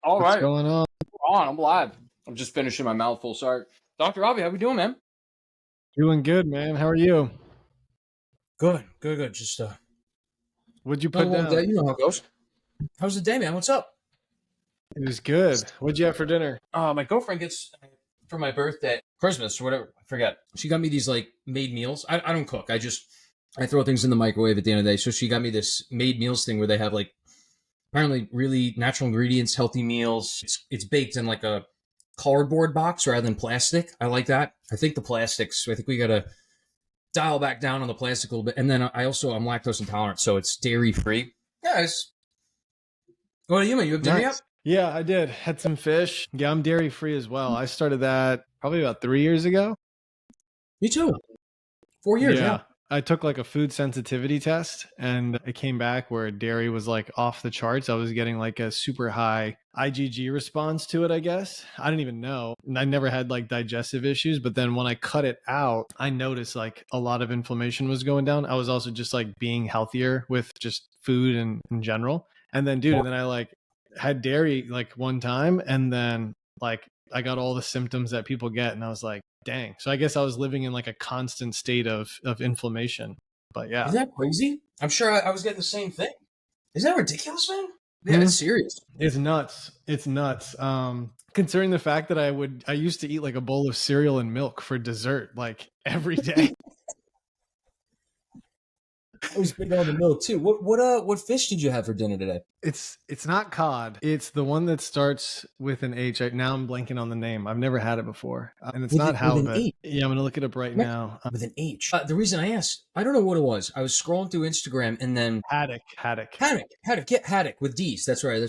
All What's right. going on? We're on. I'm live. I'm just finishing my mouthful. Sorry. Dr. Avi, how we doing, man? Doing good, man. How are you? Good. Just What'd you another put long day. down? You know how it goes. How's the day, man? What's up? It was good. What'd you have for dinner? My girlfriend gets for my birthday, Christmas, or whatever. I forget. She got me these like made meals. I don't cook. I throw things in the microwave at the end of the day. So she got me this made meals thing where they have like apparently really natural ingredients, healthy meals. It's baked in like a cardboard box rather than plastic. I like that. I think the plastics. I think we gotta dial back down on the plastic a little bit. And then I'm lactose intolerant, so it's dairy free. Yeah, what are you, man? You have dinner yet? Nice. Yeah, I did. Had some fish. Yeah, I'm dairy free as well. I started that probably about 3 years ago. Me too. 4 years, yeah. I took like a food sensitivity test and it came back where dairy was like off the charts. I was getting like a super high IgG response to it, I guess. I didn't even know. I never had like digestive issues, but then when I cut it out, I noticed like a lot of inflammation was going down. I was also just like being healthier with just food and in general. And then, dude, and then I like had dairy like one time and then like I got all the symptoms that people get and I was like, dang. So I guess I was living in like a constant state of inflammation. But yeah. Isn't that crazy? I'm sure I was getting the same thing. Isn't that ridiculous, man? Yeah, it's serious. It's nuts. It's nuts. Considering the fact that I used to eat like a bowl of cereal and milk for dessert like every day. I was big on the milk too. What fish did you have for dinner today? It's not cod. It's the one that starts with an H. Now I'm blanking on the name. I've never had it before. And it's not halibut. Yeah, I'm going to look it up right now. With an H. The reason I asked, I don't know what it was. I was scrolling through Instagram and then... Haddock. Yeah, haddock with D's. That's right.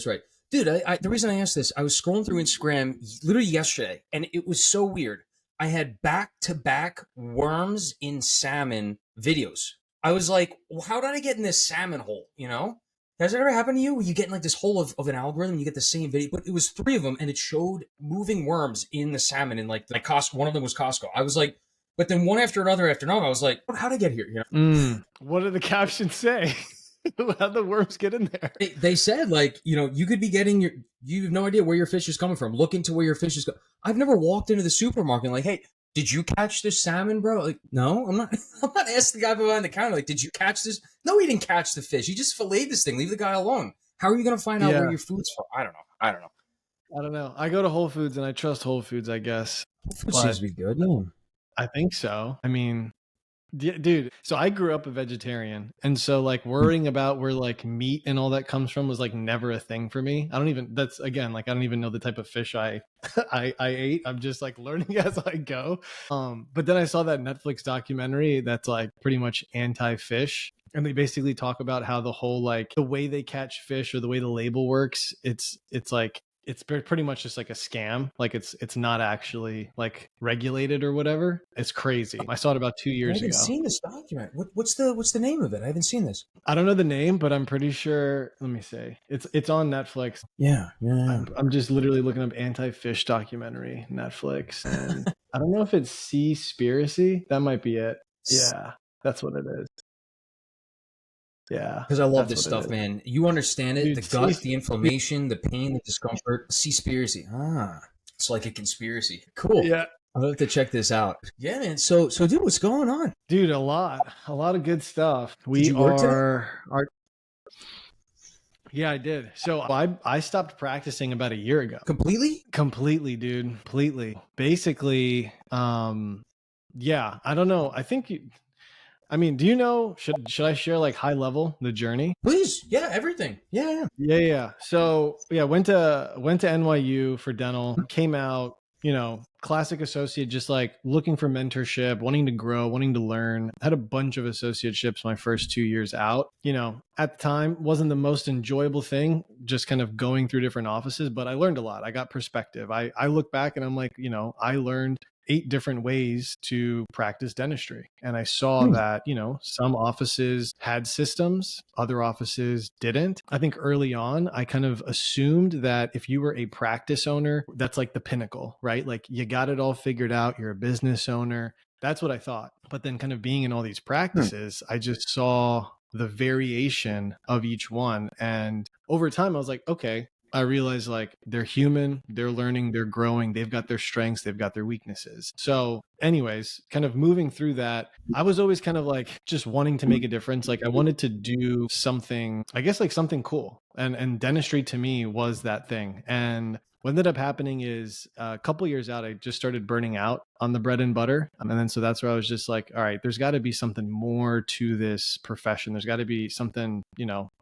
Dude, the reason I asked this, I was scrolling through Instagram literally yesterday and it was so weird. I had back-to-back worms in salmon videos. I was like, well, how did I get in this salmon hole, you know? Has it ever happened to you where you get in like this hole of an algorithm and you get the same video? But it was 3 of them and it showed moving worms in the salmon in like Costco. One of them was Costco. I was like, but then one after another, I was like, how'd I get here? You know? What did the caption say? How'd the worms get in there? They said like, you know, you could be getting you have no idea where your fish is coming from. Look into where your fish is going. I've never walked into the supermarket and like, hey, did you catch this salmon, bro? Like, no, I'm not asking the guy behind the counter, like, did you catch this? No, he didn't catch the fish. He just filleted this thing. Leave the guy alone. How are you going to find out where your food's from? I don't know. I go to Whole Foods and I trust Whole Foods, I guess. Whole Foods seems to be good. No. I think so. I mean, dude, so I grew up a vegetarian. And so like worrying about where like meat and all that comes from was like never a thing for me. I don't even know the type of fish I ate. I'm just like learning as I go. But then I saw that Netflix documentary that's like pretty much anti-fish. And they basically talk about how the whole like the way they catch fish or the way the label works, it's like it's pretty much just like a scam. Like it's not actually like regulated or whatever. It's crazy. I saw it about 2 years ago. I haven't seen this document. What's the name of it? I haven't seen this. I don't know the name, but I'm pretty sure. Let me see. It's on Netflix. Yeah. I'm just literally looking up anti-fish documentary Netflix, and I don't know if it's Seaspiracy. That might be it. Yeah, that's what it is. Yeah. Because I love this stuff, man. You understand it. Dude, the gut, the inflammation, the pain, the discomfort. Seaspiracy. It's like a conspiracy. Cool. Yeah. I'll have to check this out. Yeah, man. So dude, what's going on? Dude, a lot of good stuff. Yeah, I did. So I stopped practicing about a year ago. Completely, dude. Completely. Basically, yeah, I don't know. I think do you know, should I share like high level the journey? Please. Yeah, everything. Yeah. So yeah, went to NYU for dental, came out, you know, classic associate, just like looking for mentorship, wanting to grow, wanting to learn. Had a bunch of associateships my first 2 years out. You know, at the time wasn't the most enjoyable thing, just kind of going through different offices, but I learned a lot. I got perspective. I look back and I'm like, you know, I learned 8 different ways to practice dentistry. And I saw that, you know, some offices had systems, other offices didn't. I think early on, I kind of assumed that if you were a practice owner, that's like the pinnacle, right? Like you got it all figured out. You're a business owner. That's what I thought. But then kind of being in all these practices, I just saw the variation of each one. And over time, I was like, okay, I realized like they're human, they're learning, they're growing, they've got their strengths, they've got their weaknesses. So anyways, kind of moving through that, I was always kind of like just wanting to make a difference. Like I wanted to do something, I guess like something cool. And dentistry to me was that thing. And what ended up happening is a couple years out, I just started burning out on the bread and butter. And then so that's where I was just like, all right, there's got to be something more to this profession. There's got to be something,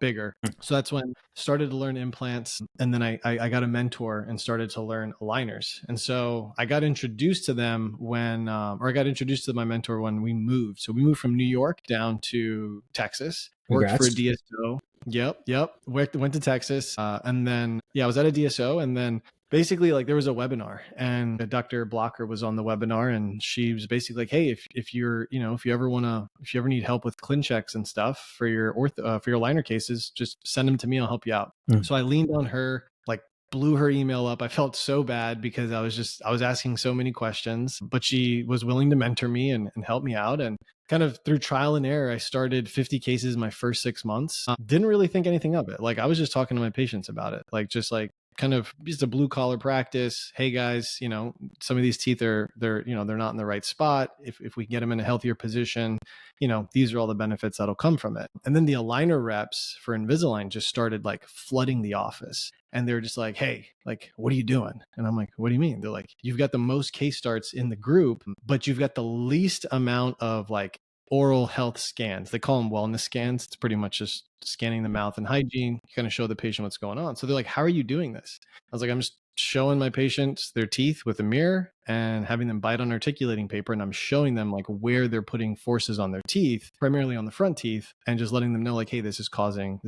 bigger. So that's when I started to learn implants. And then I got a mentor and started to learn aligners. And so I got introduced to them or I got introduced to my mentor when we moved. So we moved from New York down to Texas, worked for a DSO. Yep. Went to Texas. And then, I was at a DSO, and then basically like there was a webinar, and Dr. Blocker was on the webinar, and she was basically like, hey, if you ever need help with clean checks and stuff for your for your liner cases, just send them to me. I'll help you out. So I leaned on her, like blew her email up. I felt so bad because I was asking so many questions, but she was willing to mentor me and help me out. And kind of through trial and error, I started 50 cases my first 6 months. Didn't really think anything of it. Like I was just talking to my patients about it, like just like kind of just a blue collar practice. Hey guys, some of these teeth they're not in the right spot. If we can get them in a healthier position, these are all the benefits that'll come from it. And then the aligner reps for Invisalign just started like flooding the office. And they're just like, hey, like, what are you doing? And I'm like, what do you mean? They're like, you've got the most case starts in the group, but you've got the least amount of like oral health scans. They call them wellness scans. It's pretty much just scanning the mouth and hygiene, kind of show the patient what's going on. So they're like, how are you doing this? I was like, I'm just showing my patients their teeth with a mirror and having them bite on articulating paper. And I'm showing them like where they're putting forces on their teeth, primarily on the front teeth, and just letting them know like, hey, this is causing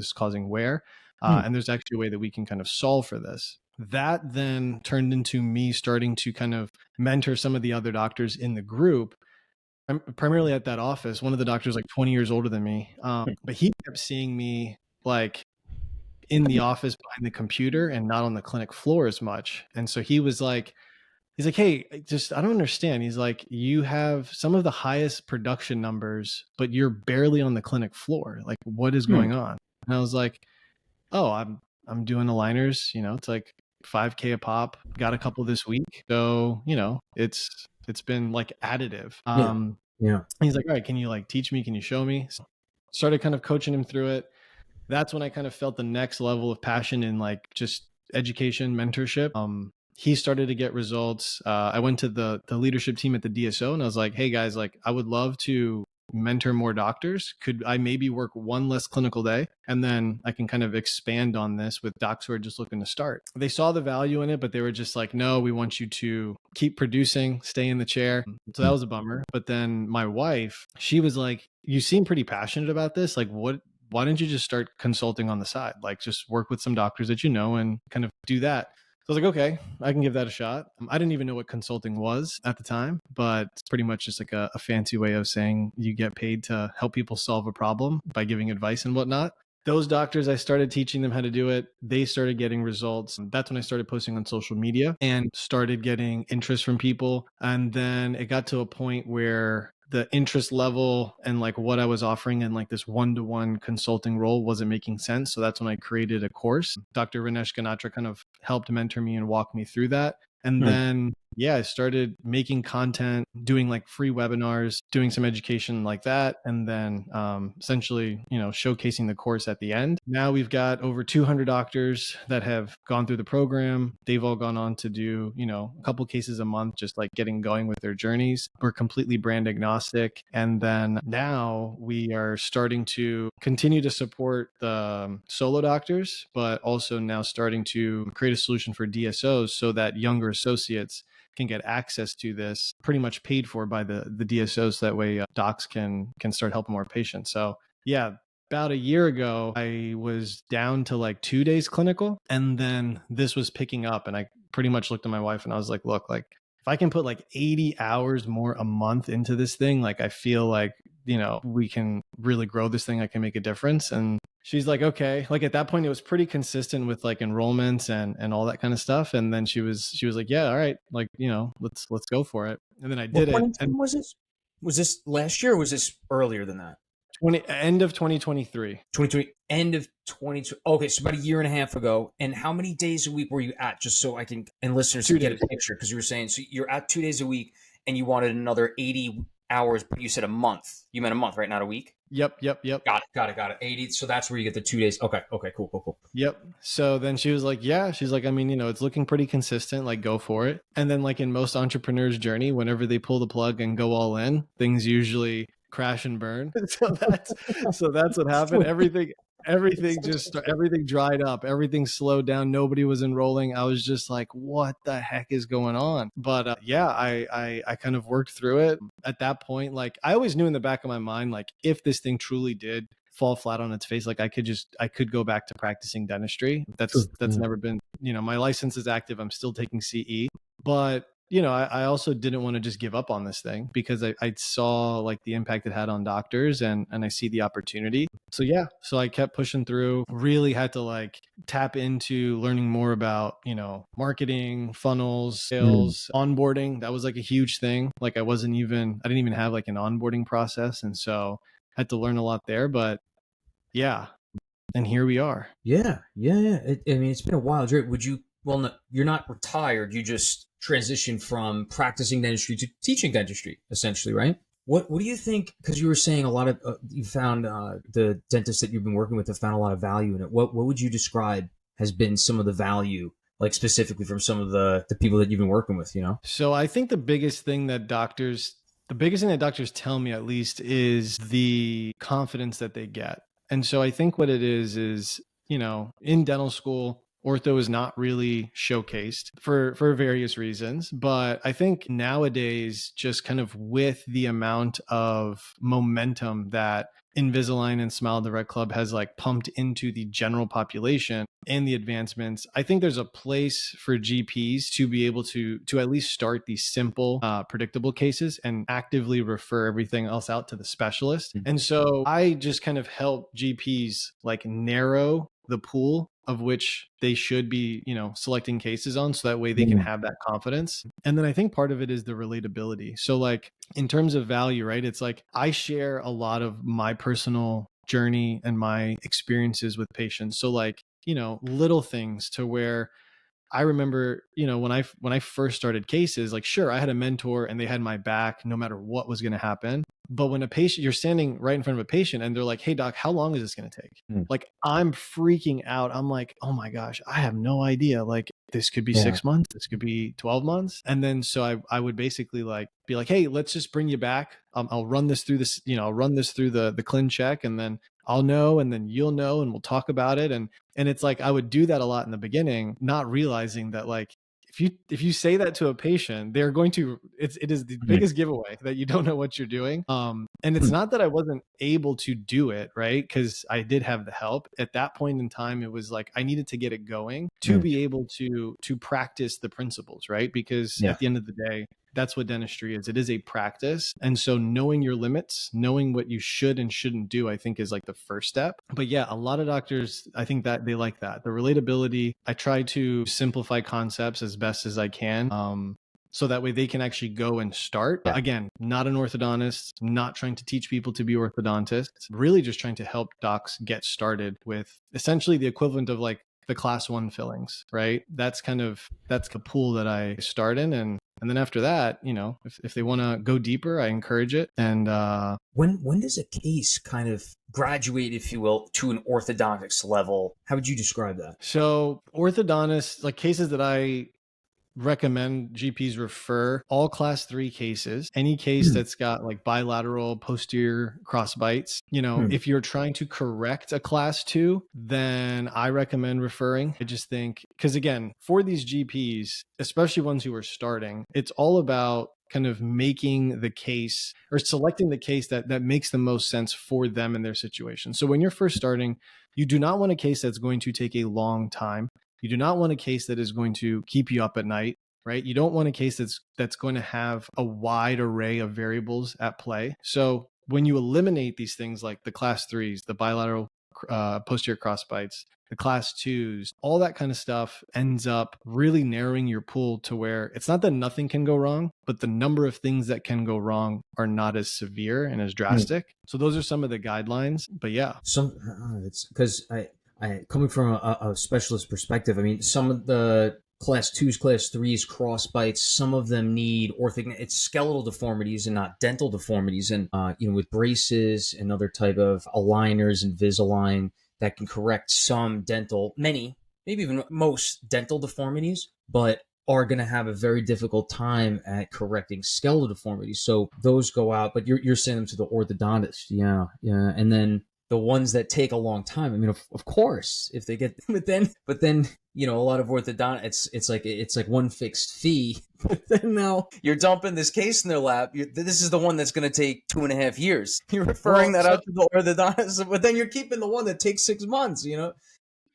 wear. And there's actually a way that we can kind of solve for this. That then turned into me starting to kind of mentor some of the other doctors in the group. I'm primarily at that office. One of the doctors like 20 years older than me, but he kept seeing me like in the office behind the computer and not on the clinic floor as much. And so he's like, hey, I don't understand. He's like, you have some of the highest production numbers, but you're barely on the clinic floor. Like, what is going on? And I was like, oh, I'm doing aligners. It's like 5K a pop. Got a couple this week, so it's been like additive. Yeah. He's like, all right, can you like teach me? Can you show me? So started kind of coaching him through it. That's when I kind of felt the next level of passion in like just education, mentorship. He started to get results. I went to the leadership team at the DSO, and I was like, hey guys, like I would love to mentor more doctors. Could I maybe work one less clinical day, and then I can kind of expand on this with docs who are just looking to start? They saw the value in it, but they were just like, no, we want you to keep producing, stay in the chair. So that was a bummer. But then my wife, she was like, you seem pretty passionate about this. Like, why don't you just start consulting on the side? Like just work with some doctors that and kind of do that. So I was like, okay, I can give that a shot. I didn't even know what consulting was at the time, but it's pretty much just like a fancy way of saying you get paid to help people solve a problem by giving advice and whatnot. Those doctors, I started teaching them how to do it. They started getting results. That's when I started posting on social media and started getting interest from people. And then it got to a point where the interest level and like what I was offering in like this one-to-one consulting role wasn't making sense. So that's when I created a course. Dr. Ranesh Ganatra kind of helped mentor me and walk me through that. And then, I started making content, doing like free webinars, doing some education like that. And then essentially, showcasing the course at the end. Now we've got over 200 doctors that have gone through the program. They've all gone on to do, a couple cases a month, just like getting going with their journeys. We're completely brand agnostic. And then now we are starting to continue to support the solo doctors, but also now starting to create a solution for DSOs so that younger associates can get access to this pretty much paid for by the DSOs. So that way docs can start helping more patients. So about a year ago, I was down to like 2 days clinical, and then this was picking up, and I pretty much looked at my wife and I was like, look, like if I can put like 80 hours more a month into this thing, like I feel like, we can really grow this thing. I can make a difference. And she's like, okay. Like at that point, it was pretty consistent with like enrollments and all that kind of stuff. And then she was like, yeah, all right. Like, let's go for it. And then I did it. And was this last year or was this earlier than that? End of 2023. 2020, end of 2020. Okay, so about a year and a half ago. And how many days a week were you at? Just so I can, and listeners 2 can get days. a picture, because you were saying, so you're at 2 days a week and you wanted another 80 hours, but you said a month. You meant a month, right? Not a week? Yep. Got it. 80. So that's where you get the 2 days. Okay, cool. Yep. So then she was like, yeah, she's like, I mean, it's looking pretty consistent, like go for it. And then like in most entrepreneurs' journey, whenever they pull the plug and go all in, things usually crash and burn. so that's what happened. Everything dried up, everything slowed down, nobody was enrolling. I was just like, what the heck is going on? But I kind of worked through it. At that point, like I always knew in the back of my mind, like if this thing truly did fall flat on its face, like I could go back to practicing dentistry. That's never been, my license is active, I'm still taking CE, but I also didn't want to just give up on this thing, because I saw like the impact it had on doctors, and I see the opportunity. So I kept pushing through, really had to like tap into learning more about, marketing, funnels, sales, onboarding. That was like a huge thing. Like I didn't even have like an onboarding process. And so I had to learn a lot there, but yeah. And here we are. Yeah. I mean, it's been a while. Would you, well, no, you're not retired. You just transitioned from practicing dentistry to teaching dentistry, essentially, right? What do you think? Because you were saying a lot of, you found the dentists that you've been working with have found a lot of value in it. What would you describe has been some of the value, like specifically from some of the people that you've been working with, So I think the biggest thing that doctors tell me, at least, is the confidence that they get. And so I think what it is, in dental school, ortho is not really showcased for various reasons. But I think nowadays, just kind of with the amount of momentum that Invisalign and Smile Direct Club has like pumped into the general population and the advancements, I think there's a place for GPs to be able to at least start these simple, predictable cases and actively refer everything else out to the specialist. And so I just kind of help GPs like narrow the pool of which they should be, selecting cases on, so that way they can have that confidence. And then I think part of it is the relatability. So like in terms of value, right? It's like I share a lot of my personal journey and my experiences with patients. So like, little things to where I remember, when I first started cases, like, sure, I had a mentor and they had my back no matter what was going to happen. But when you're standing right in front of a patient and they're like, hey doc, how long is this going to take? Like, I'm freaking out. I'm like, oh my gosh, I have no idea. Like, this could be 6 months. This could be 12 months. And then, so I would basically like be like, hey, let's just bring you back. I'll run this through I'll run this through the clin check, and then I'll know, and then you'll know, and we'll talk about it. And it's like, I would do that a lot in the beginning, not realizing that like, if you say that to a patient, they're going to, it is the biggest giveaway that you don't know what you're doing. And it's not that I wasn't able to do it, right? Because I did have the help. At that point in time, it was like, I needed to get it going to be able to practice the principles, right? Because at the end of the day, that's what dentistry is. It is a practice. And so knowing your limits, knowing what you should and shouldn't do, I think is like the first step. But yeah, a lot of doctors, I think that they like that. The relatability, I try to simplify concepts as best as I can. So that way they can actually go and start. Again, not an orthodontist, not trying to teach people to be orthodontists, really just trying to help docs get started with essentially the equivalent of like the class 1 fillings, right? That's the pool that I start in. And then after that, if they want to go deeper, I encourage it. And when does a case kind of graduate, if you will, to an orthodontics level? How would you describe that? So orthodontists, like cases that I recommend GPs refer, all class 3 cases, any case that's got like bilateral posterior cross bites. If you're trying to correct a class 2, then I recommend referring. I just think, because again, for these GPs, especially ones who are starting, it's all about kind of making the case or selecting the case that makes the most sense for them and their situation. So when you're first starting, you do not want a case that's going to take a long time. You do not want a case that is going to keep you up at night, right? You don't want a case that's going to have a wide array of variables at play. So when you eliminate these things like the class 3s, the bilateral posterior cross bites, the class 2s, all that kind of stuff ends up really narrowing your pool to where it's not that nothing can go wrong, but the number of things that can go wrong are not as severe and as drastic. So those are some of the guidelines. But yeah. It's because I coming from a specialist perspective, I mean, some of the class 2s, class 3s, cross bites, some of them need it's skeletal deformities and not dental deformities. And, with braces and other type of aligners and Invisalign that can correct some many, maybe even most dental deformities, but are going to have a very difficult time at correcting skeletal deformities. So those go out, but you're sending them to the orthodontist. Yeah. Yeah. And then the ones that take a long time. I mean, of course, if they get, but then, a lot of orthodontists, it's like one fixed fee. But then now you're dumping this case in their lap. This is the one that's going to take 2.5 years. You're referring that out to the orthodontist, but then you're keeping the one that takes 6 months,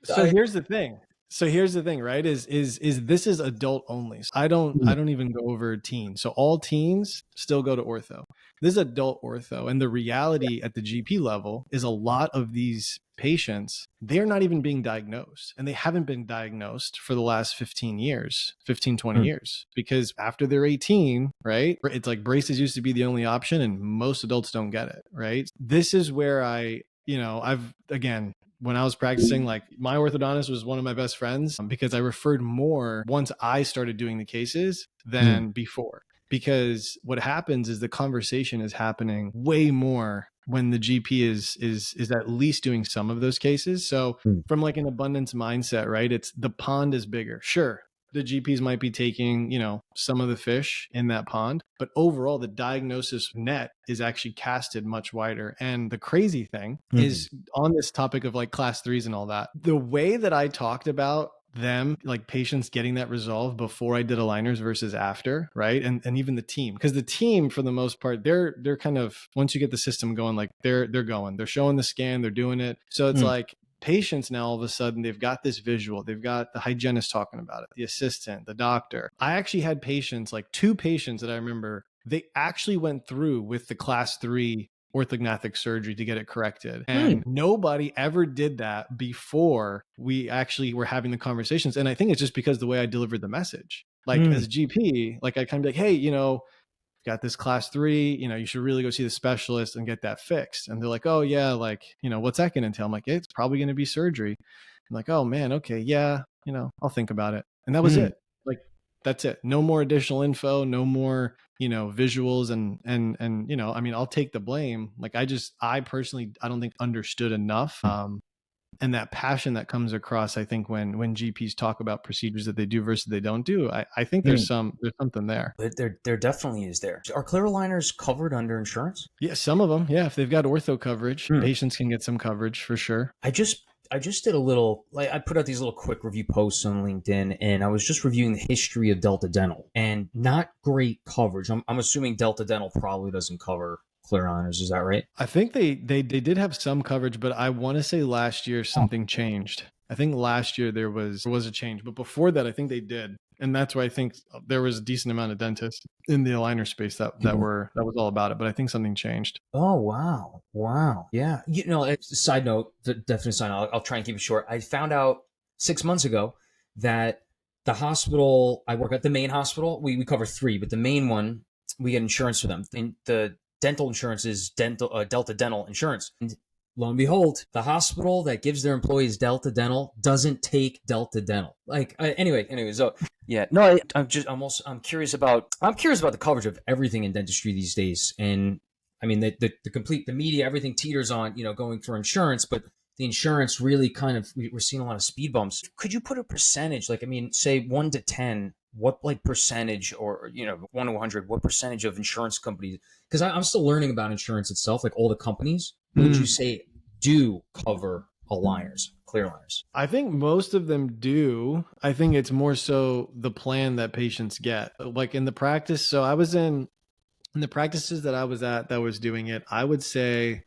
So here's the thing, right? Is this is adult only. So I don't even go over teen. So all teens still go to ortho. This is adult ortho. And the reality at the GP level is a lot of these patients, they're not even being diagnosed, and they haven't been diagnosed for the last 15 years, 20 years, because after they're 18, right? It's like braces used to be the only option, and most adults don't get it, right? This is where when I was practicing, like my orthodontist was one of my best friends because I referred more once I started doing the cases than before. Because what happens is the conversation is happening way more when the GP is at least doing some of those cases. So from like an abundance mindset, right? It's the pond is bigger. Sure, the GPs might be taking, some of the fish in that pond, but overall the diagnosis net is actually casted much wider. And the crazy thing is on this topic of like class 3s and all that, the way that I talked about them, like patients getting that resolved before I did aligners versus after, right? And even the team, because the team for the most part, they're kind of, once you get the system going, like they're showing the scan, they're doing it. So it's like patients now all of a sudden they've got this visual, they've got the hygienist talking about it, the assistant, the doctor. I actually had patients, like 2 patients that I remember, they actually went through with the class 3 orthognathic surgery to get it corrected. And nobody ever did that before we actually were having the conversations. And I think it's just because the way I delivered the message, like as a GP, like I kind of be like, hey, got this class 3, you should really go see the specialist and get that fixed. And they're like, oh yeah, like, what's that going to entail? I'm like, it's probably going to be surgery. I'm like, oh man, okay, yeah, I'll think about it. And that was it. Like, that's it. No more additional info, no more, visuals and, I mean, I'll take the blame. Like I personally, I don't think understood enough. And that passion that comes across, I think when GPs talk about procedures that they do versus they don't do, I think there's something there. But there definitely is there. Are clear aligners covered under insurance? Yeah, some of them. Yeah, if they've got ortho coverage, patients can get some coverage for sure. I just did a little, I put out these little quick review posts on LinkedIn, and I was just reviewing the history of Delta Dental, and not great coverage. I'm assuming Delta Dental probably doesn't cover clear aligners. Is that right? I think they did have some coverage, but I want to say last year something changed. I think last year there was a change, but before that, I think they did. And that's why I think there was a decent amount of dentists in the aligner space that was all about it. But I think something changed. Oh, wow. Yeah. Side note, definitely side note, I'll try and keep it short. I found out 6 months ago that the hospital I work at, the main hospital, we cover 3, but the main one, we get insurance for them. And the dental insurance is Delta Dental Insurance. And lo and behold, the hospital that gives their employees Delta Dental doesn't take Delta Dental. Anyway, so yeah, no, I'm curious about the coverage of everything in dentistry these days. And I mean, the media, everything teeters on, going for insurance, but the insurance really kind of, we're seeing a lot of speed bumps. Could you put a percentage, like, I mean, say 1 to 10, what like percentage, or 1 to 100, what percentage of insurance companies, because I'm still learning about insurance itself, like all the companies, would you say do cover aligners, clear aligners? I think most of them do. I think it's more so the plan that patients get, like in the practice. So I was in the practices that I was at that was doing it, I would say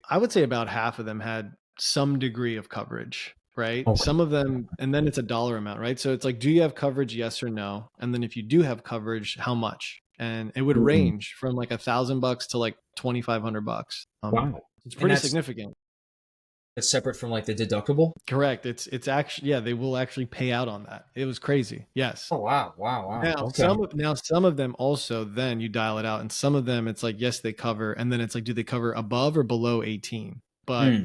about half of them had some degree of coverage, right? Okay. Some of them, and then it's a dollar amount, right? So it's like, do you have coverage? Yes or no? And then if you do have coverage, how much? And it would range from like $1,000 to like $2,500. Wow. It's pretty significant. That's separate from like the deductible. Correct. It's actually, yeah, they will actually pay out on that. It was crazy. Yes. Oh wow, wow, wow. Now, Okay. some of them also, then you dial it out, and some of them it's like, yes, they cover, and then it's like, do they cover above or below 18? But Mm.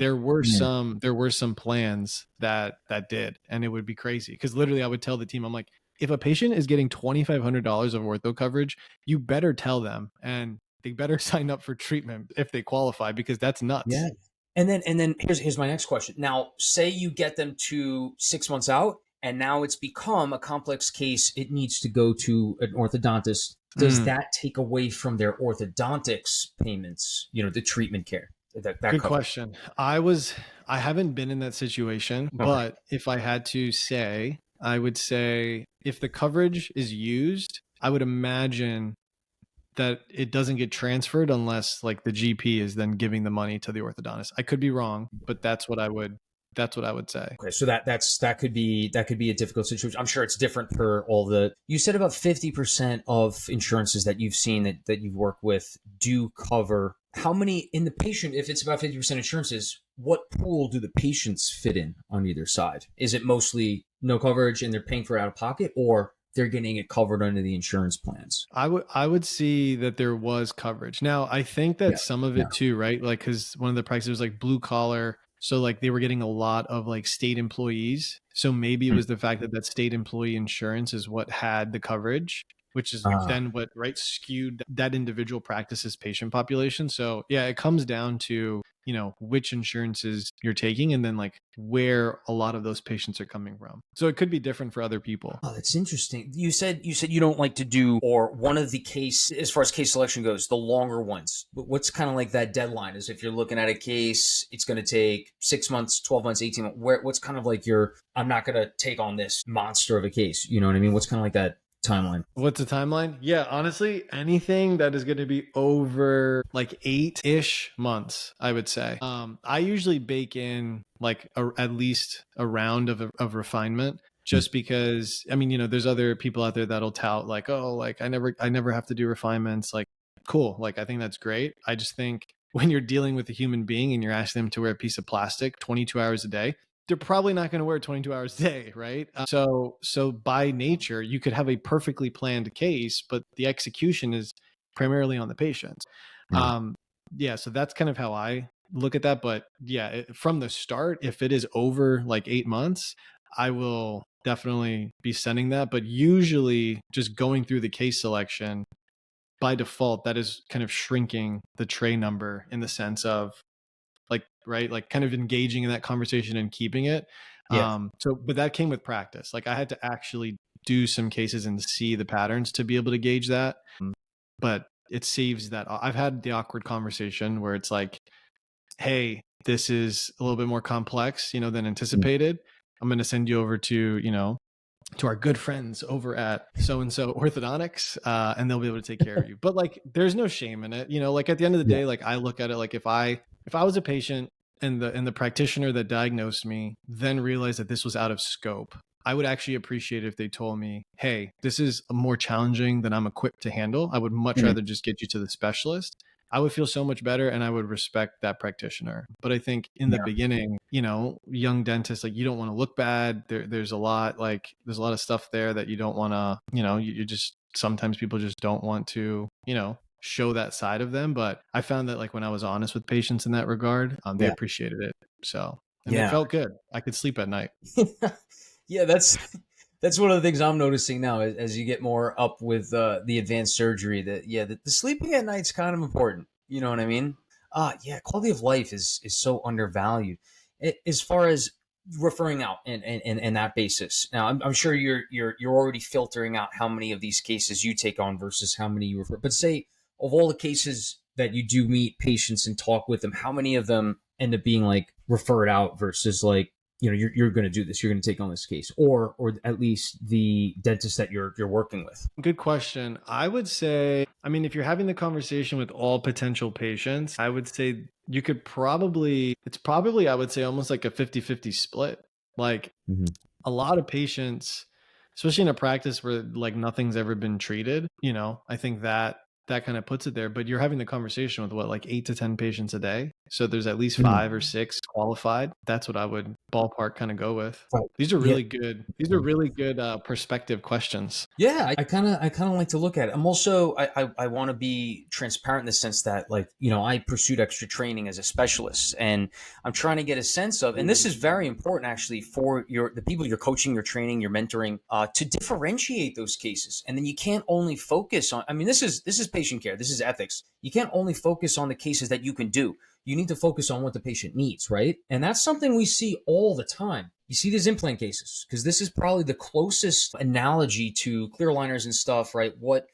there were some plans that did, and it would be crazy because literally I would tell the team, I'm like, if a patient is getting $2,500 of ortho coverage, you better tell them, and they better sign up for treatment if they qualify, because that's nuts. Yeah. And then here's my next question. Now, say you get them to 6 months out, and now it's become a complex case. It needs to go to an orthodontist. Does that take away from their orthodontics payments? You know, the treatment care. That Good cover. question. I haven't been in that situation, but if I had to say, I would say if the coverage is used, I would imagine that it doesn't get transferred unless like the GP is then giving the money to the orthodontist. I could be wrong, but that's what I would say. Okay, so that could be a difficult situation. I'm sure it's different for all the. You said about 50% of insurances that you've seen that you've worked with do cover. How many in the patient? If it's about 50% insurances, what pool do the patients fit in on either side? Is it mostly no coverage and they're paying for it out of pocket, or they're getting it covered under the insurance plans? I would see that there was coverage. Now, I think that some of it too, right? Like, because one of the practices was like blue collar. So like they were getting a lot of like state employees. So maybe it was the fact that that state employee insurance is what had the coverage, which is then what skewed that individual practice's patient population. So yeah, it comes down to, you know, which insurances you're taking and then like where a lot of those patients are coming from. So it could be different for other people. Oh, that's interesting. You said you don't like to do, or one of the case, as far as case selection goes, the longer ones. What's kind of like that deadline? Is if you're looking at a case, it's going to take 6 months, 12 months, 18 months. What's kind of like I'm not going to take on this monster of a case. You know what I mean? What's kind of like that timeline? What's the timeline? Yeah, honestly, anything that is going to be over like 8-ish months, I would say. I usually bake in like at least a round of refinement, just because, I mean, you know, there's other people out there that'll tout like, oh, like I never have to do refinements. Like, cool. Like, I think that's great. I just think when you're dealing with a human being and you're asking them to wear a piece of plastic 22 hours a day, they're probably not going to wear 22 hours a day, right? So by nature, you could have a perfectly planned case, but the execution is primarily on the patient. Yeah, so that's kind of how I look at that. But yeah, from the start, if it is over like 8 months, I will definitely be sending that. But usually just going through the case selection, by default, that is kind of shrinking the tray number in the sense of like, right, like kind of engaging in that conversation and keeping it. But that came with practice. Like I had to actually do some cases and see the patterns to be able to gauge that. But it saves that. I've had the awkward conversation where it's like, hey, this is a little bit more complex, you know, than anticipated. I'm going to send you over to, you know, to our good friends over at so-and-so orthodontics, and they'll be able to take care of you. But like, there's no shame in it. You know, like at the end of the day, like I look at it like if I was a patient and the practitioner that diagnosed me then realized that this was out of scope, I would actually appreciate it if they told me, hey, this is more challenging than I'm equipped to handle. I would much rather just get you to the specialist. I would feel so much better and I would respect that practitioner. But I think in the beginning, you know, young dentists, like you don't want to look bad. There's a lot of stuff there that you don't want to, you know, you just, sometimes people just don't want to, you know, show that side of them. But I found that like when I was honest with patients in that regard, they appreciated it. So, and it felt good. I could sleep at night. Yeah, that's one of the things I'm noticing now as you get more up with the advanced surgery. That the sleeping at night's kind of important. You know what I mean? Quality of life is so undervalued. As far as referring out and that basis. Now, I'm sure you're already filtering out how many of these cases you take on versus how many you refer. But say of all the cases that you do meet patients and talk with them, how many of them end up being like referred out versus like, you know, you're going to do this, you're going to take on this case, or at least the dentist that you're working with? Good question. I would say, I mean, if you're having the conversation with all potential patients, I would say you could it's probably, I would say almost like a 50-50 split. Like a lot of patients, especially in a practice where like nothing's ever been treated, you know, I think that that kind of puts it there. But you're having the conversation with what, like 8 to 10 patients a day. So there's at least 5 or 6 qualified. That's what I would ballpark kind of go with. Right. These are Yeah. really good. These are really good perspective questions. Yeah, I kind of like to look at it. I'm also I want to be transparent in the sense that, like, you know, I pursued extra training as a specialist, and I'm trying to get a sense of, and this is very important actually for the people you're coaching, you're training, you're mentoring, to differentiate those cases. And then you can't only focus on, I mean, this is patient care, this is ethics. You can't only focus on the cases that you can do. You need to focus on what the patient needs, right? And that's something we see all the time. You see these implant cases, because this is probably the closest analogy to clear aligners and stuff, right? What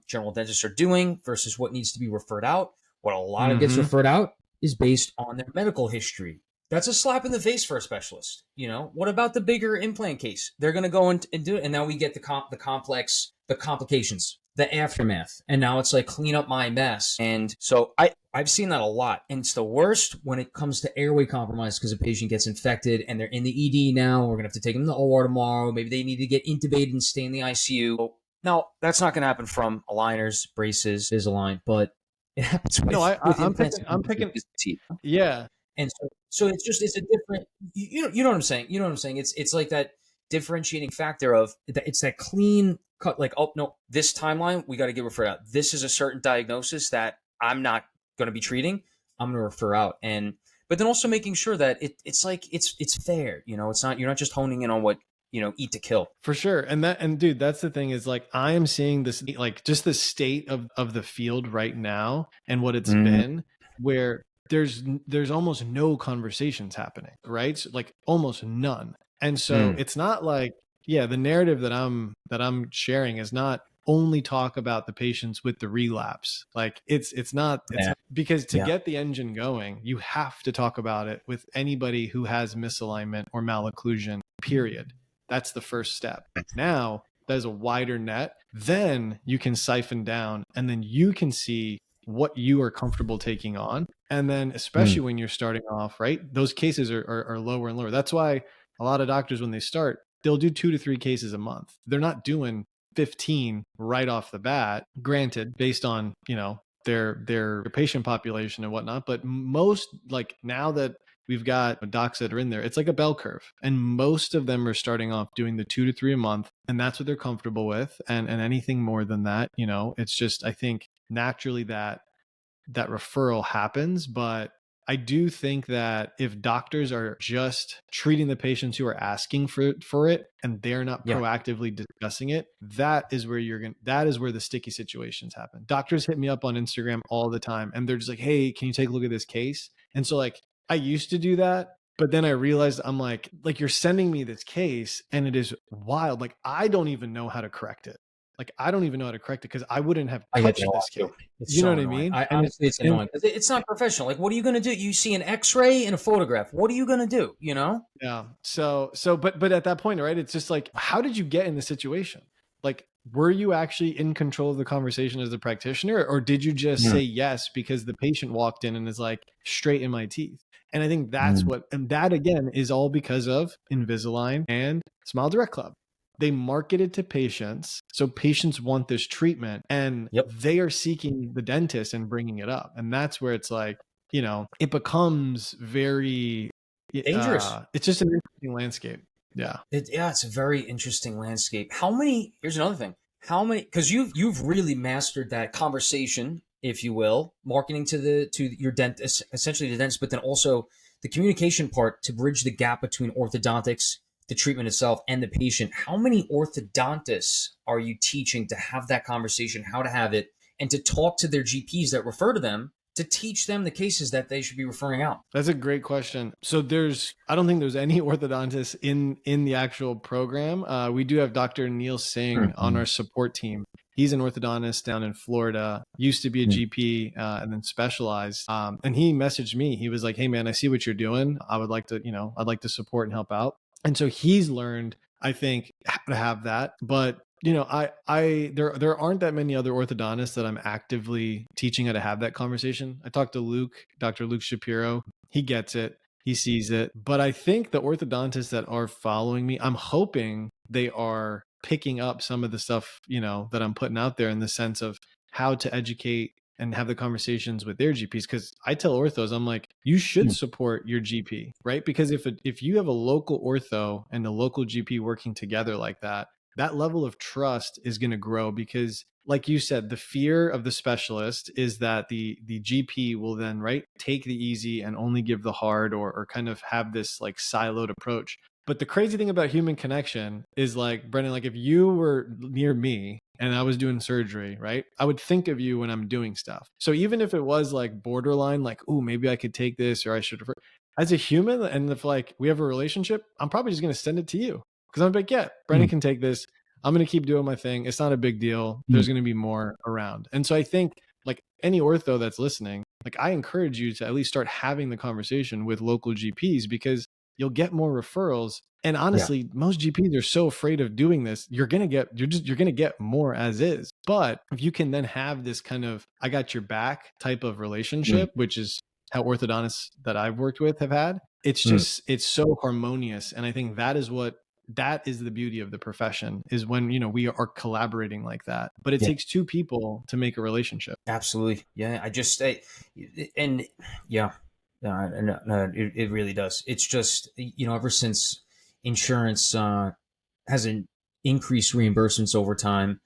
general dentists are doing versus what needs to be referred out. What a lot of gets referred out is based on their medical history. That's a slap in the face for a specialist. You know, what about the bigger implant case? They're going to go and do it, and now we get the complex, the complications, the aftermath, and now it's like, clean up my mess. And so I've seen that a lot, and it's the worst when it comes to airway compromise, because a patient gets infected and they're in the ED now. We're gonna have to take them to the OR tomorrow. Maybe they need to get intubated and stay in the ICU. Now, that's not gonna happen from aligners, braces, Invisalign, but it happens with, I'm picking. teeth. Yeah. And so it's a different, you know what I'm saying? You know what I'm saying? It's like that differentiating factor of that. It's that clean cut, like, oh no, this timeline, we got to get referred out. This is a certain diagnosis that I'm not going to be treating. I'm going to refer out. But then also making sure that it's like, it's fair, you know, you're not just honing in on what, you know, eat to kill. For sure. And dude, that's the thing, is like, I am seeing this, like, just the state of the field right now and what it's been, where there's almost no conversations happening, right? So, like, almost none. And so it's not like, yeah, the narrative that I'm sharing is not only talk about the patients with the relapse. Like, it's not because to get the engine going, you have to talk about it with anybody who has misalignment or malocclusion, period. That's the first step. Now, there's a wider net. Then you can siphon down, and then you can see what you are comfortable taking on. And then, especially when you're starting off, right, those cases are lower and lower. That's why a lot of doctors, when they start, they'll do 2 to 3 cases a month. They're not doing 15 right off the bat, granted, based on, you know, their patient population and whatnot. But most, like, now that we've got docs that are in there, it's like a bell curve. And most of them are starting off doing the 2 to 3 a month. And that's what they're comfortable with. And anything more than that, you know, it's just, I think naturally that referral happens. But I do think that if doctors are just treating the patients who are asking for it, and they're not proactively discussing it, that is where the sticky situations happen. Doctors hit me up on Instagram all the time, and they're just like, hey, can you take a look at this case? And so, like, I used to do that, but then I realized, I'm like, you're sending me this case and it is wild. Like, I don't even know how to correct it. Like, I don't even know how to correct it, because I wouldn't have touched this case. You know what I mean? Honestly, it's annoying. It's not professional. Like, what are you going to do? You see an X-ray and a photograph. What are you going to do? You know? Yeah. So, but at that point, right, it's just like, how did you get in the situation? Like, were you actually in control of the conversation as a practitioner, or did you just say yes because the patient walked in and is like, straight in my teeth? And I think that's and that again is all because of Invisalign and Smile Direct Club. They market it to patients, so patients want this treatment, and they are seeking the dentist and bringing it up. And that's where it's like, you know, it becomes very dangerous. It's just an interesting landscape. Yeah. It's a very interesting landscape. Here's another thing. Because you've really mastered that conversation, if you will, marketing to your dentist, essentially the dentist, but then also the communication part to bridge the gap between orthodontics, the treatment itself, and the patient. How many orthodontists are you teaching to have that conversation, how to have it, and to talk to their GPs that refer to them, to teach them the cases that they should be referring out? That's a great question. So I don't think there's any orthodontists in the actual program. We do have Dr. Neil Singh on our support team. He's an orthodontist down in Florida, used to be a GP and then specialized. And he messaged me. He was like, hey man, I see what you're doing. I'd like to support and help out. And so he's learned, I think, how to have that. But, you know, there aren't that many other orthodontists that I'm actively teaching how to have that conversation. I talked to Dr. Luke Shapiro. He gets it. He sees it. But I think the orthodontists that are following me, I'm hoping they are picking up some of the stuff, you know, that I'm putting out there, in the sense of how to educate and have the conversations with their GPs. Because I tell orthos, I'm like, you should support your GP, right? Because if you have a local ortho and a local GP working together like that, that level of trust is going to grow. Because like you said, the fear of the specialist is that the GP will then, right, take the easy and only give the hard, or kind of have this like siloed approach. But the crazy thing about human connection is, like, Brendan, like if you were near me and I was doing surgery, right, I would think of you when I'm doing stuff. So even if it was like borderline, like, oh, maybe I could take this, or I should refer, as a human, and if like we have a relationship, I'm probably just going to send it to you, because I'm like, yeah, Brendan can take this. I'm going to keep doing my thing. It's not a big deal. There's going to be more around. And so I think, like, any ortho that's listening, like, I encourage you to at least start having the conversation with local GPs, because you'll get more referrals. And honestly, most GPs are so afraid of doing this. You're going to get more as is. But if you can then have this kind of, I got your back type of relationship, which is how orthodontists that I've worked with have had, it's just, it's so harmonious. And I think that is the beauty of the profession, is when, you know, we are collaborating like that. But it takes two people to make a relationship. Absolutely. Yeah. No, it really does. It's just, you know, ever since insurance hasn't increased reimbursements over time,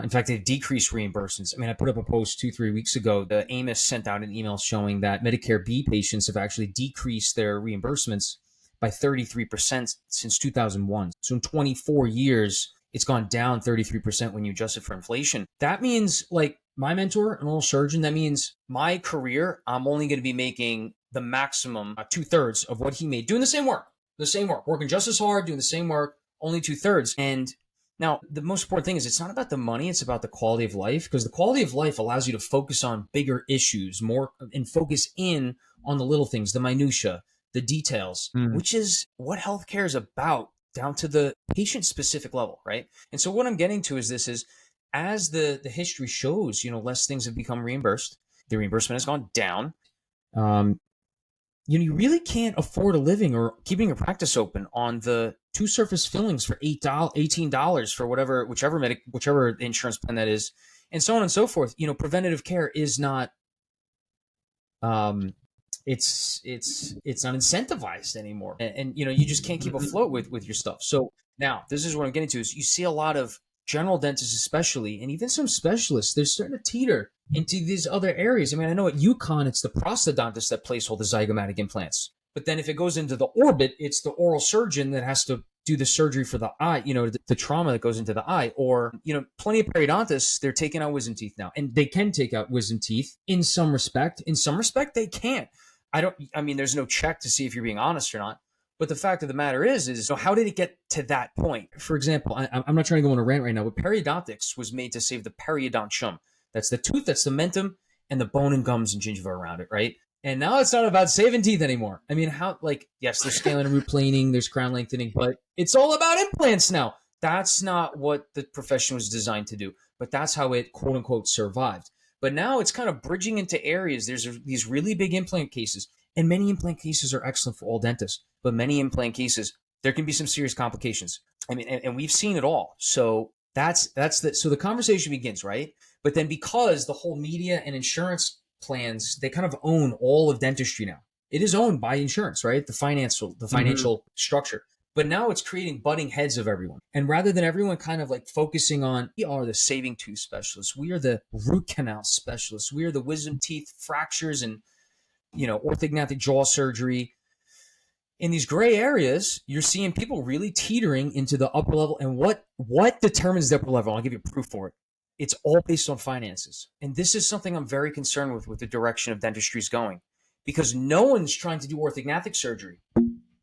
in fact, they've decreased reimbursements. I mean, I put up a post 2-3 weeks ago. The AMIS sent out an email showing that Medicare B patients have actually decreased their reimbursements by 33% since 2001. So in 24 years, it's gone down 33% when you adjust it for inflation. That means, like, my mentor, an oral surgeon, that means my career, I'm only going to be making the maximum 2/3 of what he made, doing the same work, working just as hard, doing the same work, only 2/3. And now, the most important thing is, it's not about the money, it's about the quality of life, because the quality of life allows you to focus on bigger issues more, and focus in on the little things, the minutia, the details, which is what healthcare is about, down to the patient-specific level, right? And so what I'm getting to is this: is as the history shows, you know, less things have become reimbursed. The reimbursement has gone down. You know, you really can't afford a living or keeping your practice open on the 2 surface fillings for $18 for whichever insurance plan that is, and so on and so forth. You know, preventative care is not, it's not incentivized anymore, and you know, you just can't keep afloat with your stuff. So now, this is what I'm getting to: is you see a lot of general dentists, especially, and even some specialists, they're starting to teeter into these other areas. I mean, I know at UConn, it's the prosthodontist that place all the zygomatic implants. But then if it goes into the orbit, it's the oral surgeon that has to do the surgery for the eye, you know, the trauma that goes into the eye. Or, you know, plenty of periodontists, they're taking out wisdom teeth now. And they can take out wisdom teeth in some respect. In some respect, they can't. I mean, there's no check to see if you're being honest or not. But the fact of the matter is so how did it get to that point? For example, I'm not trying to go on a rant right now, but periodontics was made to save the periodontium. That's the tooth, that's the mentum, and the bone and gums and gingiva around it, right? And now it's not about saving teeth anymore. I mean, how, like, yes, there's scaling and root planing, there's crown lengthening, but it's all about implants now. That's not what the profession was designed to do, but that's how it, quote unquote, survived. But now it's kind of bridging into areas. There's these really big implant cases, and many implant cases are excellent for all dentists, but many implant cases, there can be some serious complications. I mean, and we've seen it all. So so the conversation begins, right? But then, because the whole media and insurance plans, they kind of own all of dentistry now. It is owned by insurance, right? The financial structure. But now it's creating butting heads of everyone. And rather than everyone kind of like focusing on, we are the saving tooth specialists, we are the root canal specialists, we are the wisdom teeth fractures and, you know, orthognathic jaw surgery. In these gray areas, you're seeing people really teetering into the upper level. And what determines the upper level? I'll give you proof for it. It's all based on finances. And this is something I'm very concerned with the direction of dentistry is going, because no one's trying to do orthognathic surgery.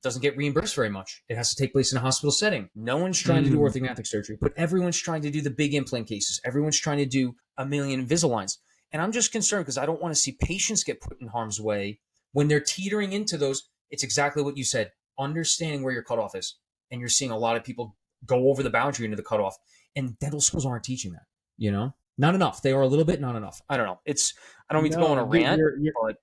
Doesn't get reimbursed very much. It has to take place in a hospital setting. No one's trying to do orthognathic surgery, but everyone's trying to do the big implant cases. Everyone's trying to do 1 million Invisaligns. And I'm just concerned because I don't want to see patients get put in harm's way when they're teetering into those. It's exactly what you said, understanding where your cutoff is. And you're seeing a lot of people go over the boundary into the cutoff, and dental schools aren't teaching that, you know? Not enough. They are a little bit, not enough. I don't know. I don't mean to go on a rant, but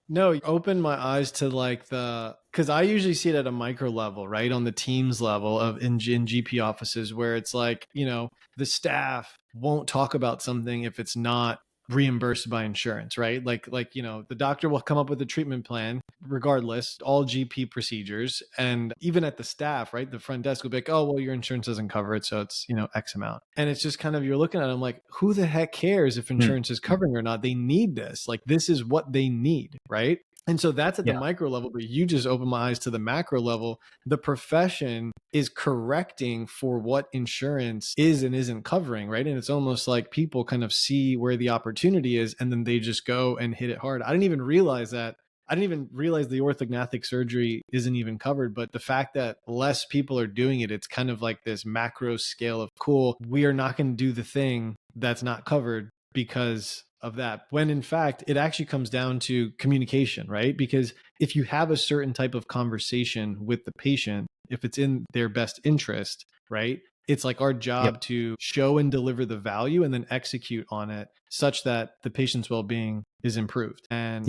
no, you opened my eyes to like the because I usually see it at a micro level, right? On the teams level of in GP offices where it's like, the staff won't talk about something if it's not reimbursed by insurance, right? Like, the doctor will come up with a treatment plan, regardless, all GP procedures. And even at the staff, right? The front desk will be like, oh, well, your insurance doesn't cover it. So it's, X amount. And it's just kind of, you're looking at them like, who the heck cares if insurance is covering or not? They need this. Like, this is what they need, right? And so that's at the micro level, but you just open my eyes to the macro level. The profession is correcting for what insurance is and isn't covering, right? And it's almost like people kind of see where the opportunity is and then they just go and hit it hard. I didn't even realize that. I didn't even realize the orthognathic surgery isn't even covered, but the fact that less people are doing it, it's kind of like this macro scale of cool. We are not going to do the thing that's not covered because of that, when in fact it actually comes down to communication, right? Because if you have a certain type of conversation with the patient, if it's in their best interest, right, it's like our job to show and deliver the value and then execute on it such that the patient's well-being is improved. And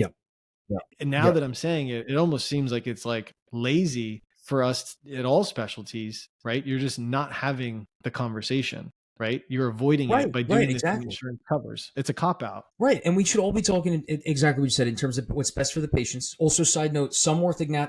now that I'm saying it, it almost seems like it's like lazy for us at all specialties, right? You're just not having the conversation. Right? You're avoiding it by doing this thing insurance covers. It's a cop-out. Right. And we should all be talking exactly what you said in terms of what's best for the patients. Also, side note,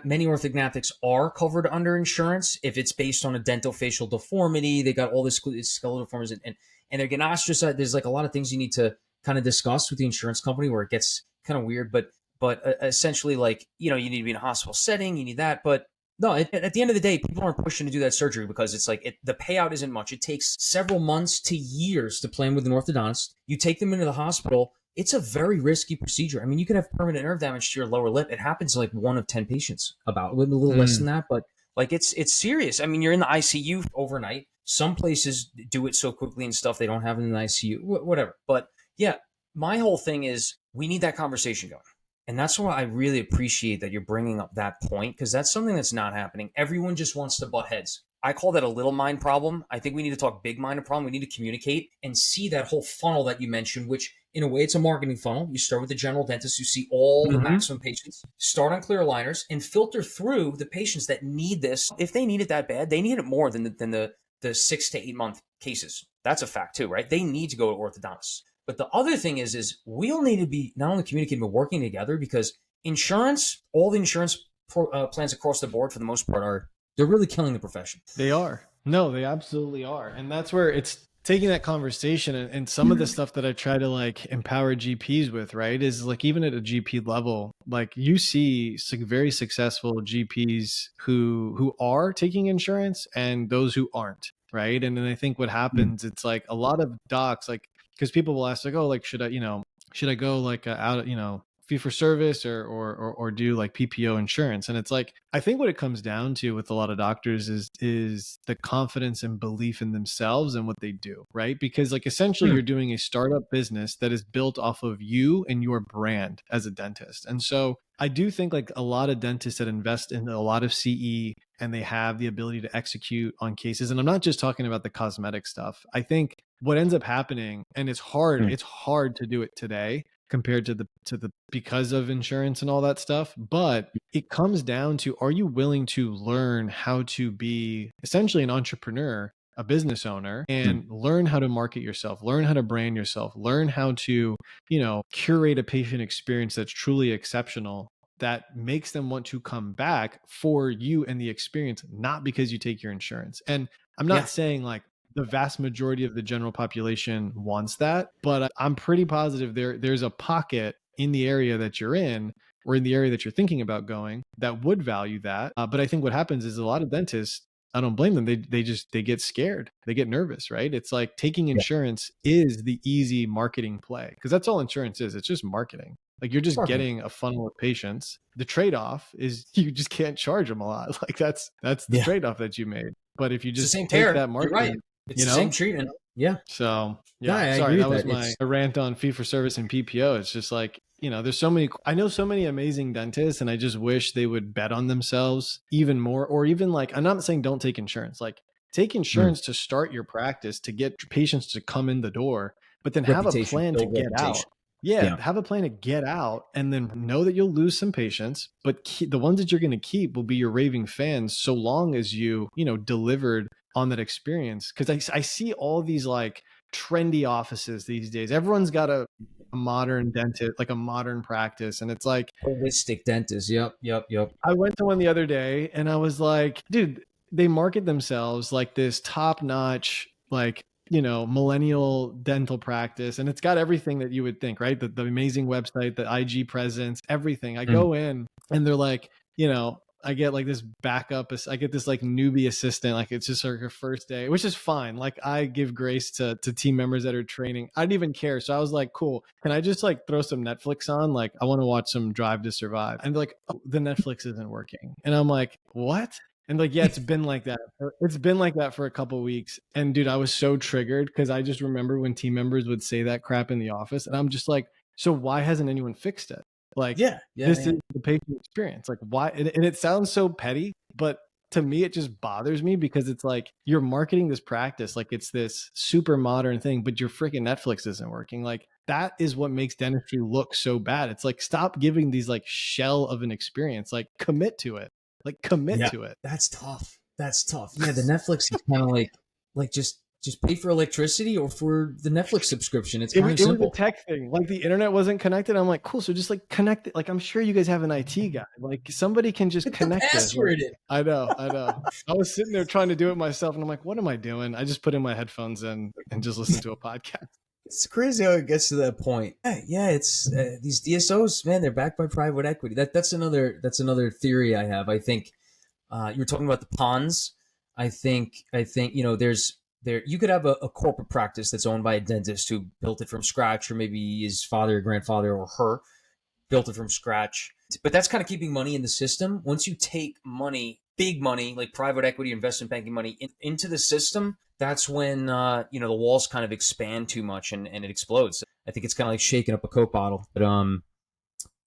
many orthognathics are covered under insurance if it's based on a dental-facial deformity. They got all this skeletal deformities and they're getting ostracized. There's like a lot of things you need to kind of discuss with the insurance company where it gets kind of weird. But essentially, like, you need to be in a hospital setting. You need that. But no, at the end of the day, people aren't pushing to do that surgery because it's like the payout isn't much. It takes several months to years to plan with an orthodontist. You take them into the hospital. It's a very risky procedure. I mean, you could have permanent nerve damage to your lower lip. It happens to like 1 of 10 patients, about a little less than that. But like, it's serious. I mean, you're in the ICU overnight. Some places do it so quickly and stuff, they don't have it in the ICU, whatever. But yeah, my whole thing is we need that conversation going. And that's why I really appreciate that you're bringing up that point, because that's something that's not happening. Everyone just wants to butt heads. I call that a little mind problem. I think we need to talk big mind problem. We need to communicate and see that whole funnel that you mentioned, which in a way it's a marketing funnel. You start with the general dentist, you see all the maximum patients, start on clear aligners and filter through the patients that need this. If they need it that bad, they need it more than the 6 to 8 month cases. That's a fact too, right? They need to go to orthodontists. But the other thing is we'll need to be not only communicating, but working together, because insurance, all the insurance plans across the board for the most part they're really killing the profession. They are. No, they absolutely are. And that's where it's taking that conversation and some of the stuff that I try to like empower GPs with, right, is like even at a GP level, like you see very successful GPs who are taking insurance and those who aren't, right? And then I think what happens, it's like a lot of docs, like, because people will ask like, oh, like, should I go like out, fee for service or do like PPO insurance? And it's like, I think what it comes down to with a lot of doctors is the confidence and belief in themselves and what they do, right? Because like essentially you're doing a startup business that is built off of you and your brand as a dentist. And so I do think like a lot of dentists that invest in a lot of CE and they have the ability to execute on cases. And I'm not just talking about the cosmetic stuff. I think what ends up happening, and it's hard to do it today compared to the because of insurance and all that stuff. But it comes down to, are you willing to learn how to be essentially an entrepreneur, a business owner, and learn how to market yourself, learn how to brand yourself, learn how to, curate a patient experience that's truly exceptional, that makes them want to come back for you and the experience, not because you take your insurance. And I'm not saying like the vast majority of the general population wants that, but I'm pretty positive there's a pocket in the area that you're in or in the area that you're thinking about going that would value that. But I think what happens is a lot of dentists, I don't blame them. They get scared. They get nervous, right? It's like taking insurance is the easy marketing play, because that's all insurance is. It's just marketing. Like you're just getting a funnel of patients. The trade-off is you just can't charge them a lot. Like that's the trade-off that you made. But if you just take that marketing, right. It's the same treatment. Yeah. So I sorry, agree that with was my rant on fee for service and PPO. It's just like, there's I know so many amazing dentists, and I just wish they would bet on themselves even more, or even like, I'm not saying don't take insurance, like take insurance to start your practice, to get patients to come in the door, but then have a plan to get out. Yeah, have a plan to get out and then know that you'll lose some patients, but the ones that you're going to keep will be your raving fans so long as you know, delivered on that experience. Because I see all these like trendy offices these days. Everyone's got a modern dentist, like a modern practice. And it's like, Holistic dentist. Yep. I went to one the other day and I was like, dude, they market themselves like this top notch, like, you know, millennial dental practice. And it's got everything that you would think, right? The amazing website, the IG presence, everything. I go in and they're like, you know, I get like this backup, I get this like newbie assistant, like it's just like her first day, which is fine. Like I give grace to team members that are training. I didn't even care. So I was like, cool. Can I just like throw some Netflix on? Like I want to watch some Drive to Survive. And they're like, oh, the Netflix isn't working. And I'm like, what? And like, yeah, it's been like that. It's been like that for a couple of weeks. And dude, I was so triggered because I just remember when team members would say that crap in the office. And I'm just like, so why hasn't anyone fixed it? Like, this is the patient experience. Like, why? And it sounds so petty, but to me, it just bothers me because it's like you're marketing this practice like it's this super modern thing, but your freaking Netflix isn't working. Like, that is what makes dentistry look so bad. It's like, stop giving these like shell of an experience. Like, commit to it. Like, commit to it. That's tough. Yeah, the Netflix is kind of like just pay for electricity or for the Netflix subscription. It's kind of simple. It was a tech thing. Like the internet wasn't connected. I'm like, cool. So just like connect it. Like, I'm sure you guys have an IT guy. Like somebody can just connect it. Like, I know. I was sitting there trying to do it myself and I'm like, what am I doing? I just put in my headphones in and just listen to a podcast. It's crazy how it gets to that point. Yeah, it's these DSOs, man, they're backed by private equity. That's another theory I have. I think you were talking about the ponds. I think you know you could have a corporate practice that's owned by a dentist who built it from scratch, or maybe his father or grandfather or her built it from scratch. But that's kind of keeping money in the system. Once you take money, big money, like private equity, investment banking money into the system, that's when you know, the walls kind of expand too much and it explodes. I think it's kind of like shaking up a Coke bottle. But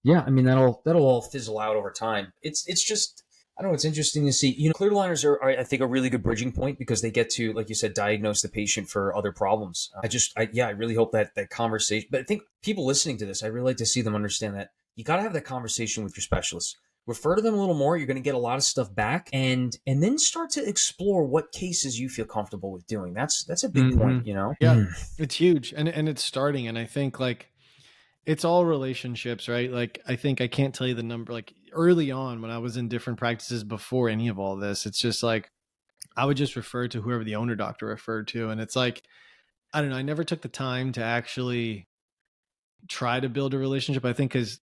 yeah, I mean that'll all fizzle out over time. It's just, I don't know. It's interesting to see. You know, clear aligners are, I think, a really good bridging point because they get to, like you said, diagnose the patient for other problems. I really hope that conversation. But I think people listening to this, I really like to see them understand that you got to have that conversation with your specialist. Refer to them a little more. You're going to get a lot of stuff back, and then start to explore what cases you feel comfortable with doing. That's a big point. You know, yeah, it's huge, and it's starting. And I think like, it's all relationships, right? Like, I think I can't tell you the number, like early on when I was in different practices before any of all this, it's just like, I would just refer to whoever the owner doctor referred to. And it's like, I don't know, I never took the time to actually try to build a relationship. I think because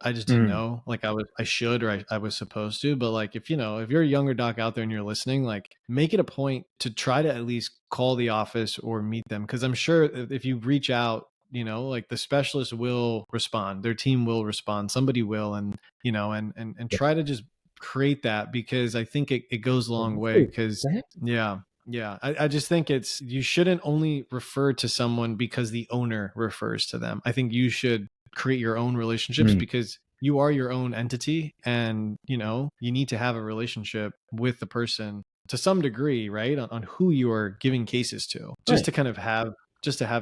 I just didn't know, like I should, or I was supposed to. But like, if, you know, if you're a younger doc out there and you're listening, like make it a point to try to at least call the office or meet them. Cause I'm sure if you reach out, you know, like the specialist will respond, their team will respond, somebody will, and, you know, and try to just create that, because I think it goes a long way. Because I just think you shouldn't only refer to someone because the owner refers to them. I think you should create your own relationships because you are your own entity, and, you know, you need to have a relationship with the person to some degree, right? On who you are giving cases to, just to kind of have